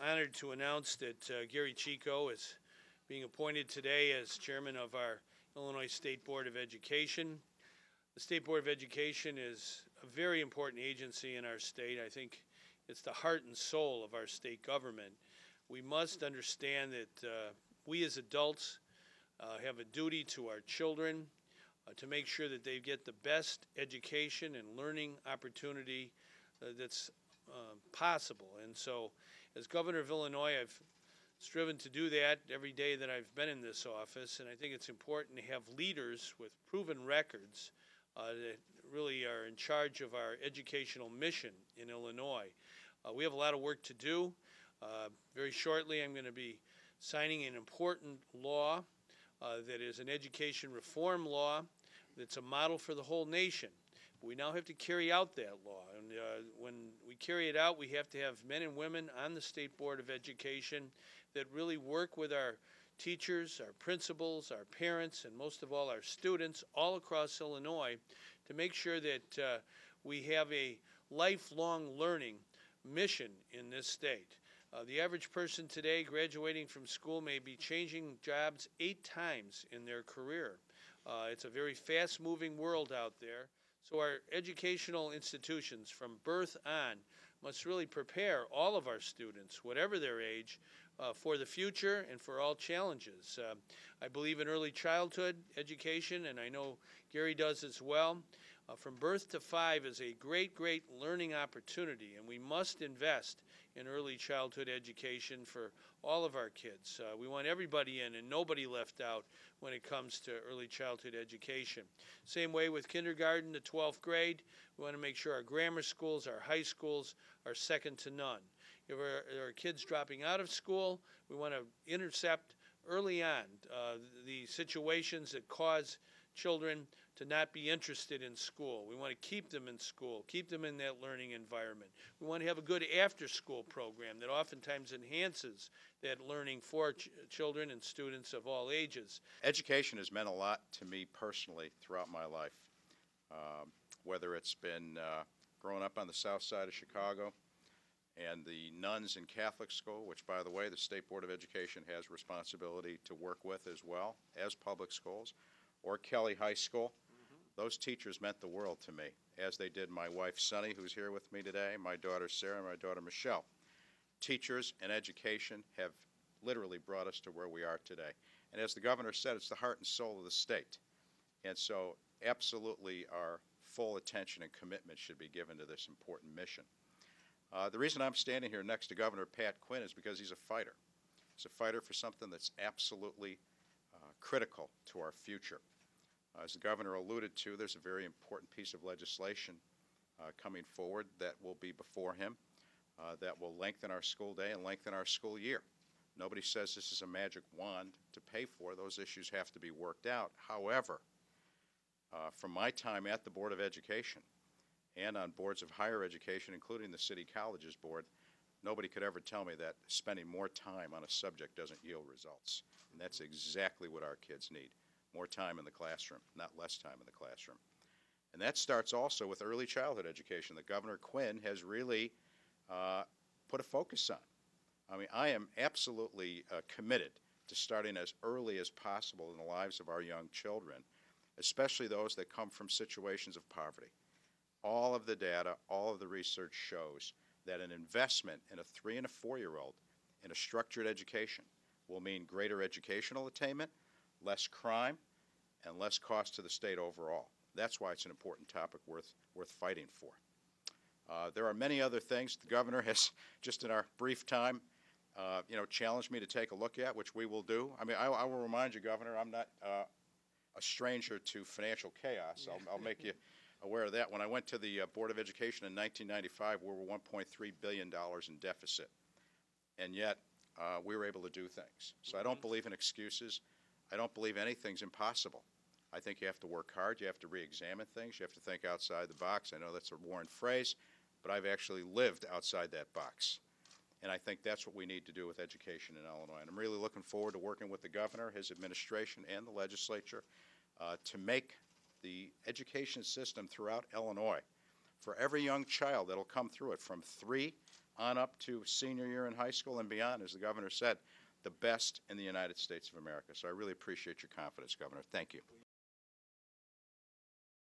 honored to announce that Gery Chico is being appointed today as chairman of our Illinois State Board of Education. The State Board of Education is a very important agency in our state. I think it's the heart and soul of our state government. We must understand that we as adults have a duty to our children to make sure that they get the best education and learning opportunity that's possible. And so, as governor of Illinois, I've striven to do that every day that I've been in this office, and I think it's important to have leaders with proven records that really are in charge of our educational mission in Illinois. We have a lot of work to do. Very shortly, I'm going to be signing an important law that is an education reform law that's a model for the whole nation. We now have to carry out that law, and when we carry it out, we have to have men and women on the State Board of Education that really work with our teachers, our principals, our parents, and most of all our students all across Illinois to make sure that we have a lifelong learning mission in this state. The average person today graduating from school may be changing jobs 8 times in their career. It's a very fast-moving world out there. So our educational institutions from birth on must really prepare all of our students, whatever their age, for the future and for all challenges. I believe in early childhood education, and I know Gery does as well. From birth to 5 is a great, great learning opportunity, and we must invest in early childhood education for all of our kids. We want everybody in and nobody left out when it comes to early childhood education. Same way with kindergarten to 12th grade. We want to make sure our grammar schools, our high schools are second to none. If there are kids dropping out of school, we want to intercept early on the situations that cause children to not be interested in school. We want to keep them in school, keep them in that learning environment. We want to have a good after-school program that oftentimes enhances that learning for children and students of all ages. Education has meant a lot to me personally throughout my life, whether it's been growing up on the south side of Chicago and the nuns in Catholic school, which, by the way, the State Board of Education has responsibility to work with as well as public schools, or Kelly High School. Those teachers meant the world to me, as they did my wife, Sunny, who's here with me today, my daughter, Sarah, and my daughter, Michelle. Teachers and education have literally brought us to where we are today. And as the governor said, it's the heart and soul of the state. And so absolutely our full attention and commitment should be given to this important mission. The reason I'm standing here next to Governor Pat Quinn is because he's a fighter. He's a fighter for something that's absolutely critical to our future. As the governor alluded to, there's a very important piece of legislation coming forward that will be before him that will lengthen our school day and lengthen our school year. Nobody says this is a magic wand to pay for. Those issues have to be worked out. However, from my time at the Board of Education and on boards of higher education, including the City Colleges Board, nobody could ever tell me that spending more time on a subject doesn't yield results. And that's exactly what our kids need. More time in the classroom, not less time in the classroom. And that starts also with early childhood education that Governor Quinn has really put a focus on. I mean, I am absolutely committed to starting as early as possible in the lives of our young children, especially those that come from situations of poverty. All of the data, all of the research shows that an investment in a 3- and 4-year-old in a structured education will mean greater educational attainment, less crime, and less cost to the state overall. That's why it's an important topic worth fighting for. There are many other things the governor has, just in our brief time, challenged me to take a look at, which we will do. I mean, I will remind you, Governor, I'm not a stranger to financial chaos. I'll make you aware of that. When I went to the Board of Education in 1995, we were $1.3 billion in deficit, and yet we were able to do things. So I don't believe in excuses. I don't believe anything's impossible. I think you have to work hard. You have to re-examine things. You have to think outside the box. I know that's a worn phrase, but I've actually lived outside that box. And I think that's what we need to do with education in Illinois. And I'm really looking forward to working with the governor, his administration, and the legislature to make the education system throughout Illinois for every young child that'll come through it, from 3 on up to senior year in high school and beyond, as the governor said, the best in the United States of America. So I really appreciate your confidence, Governor. Thank you.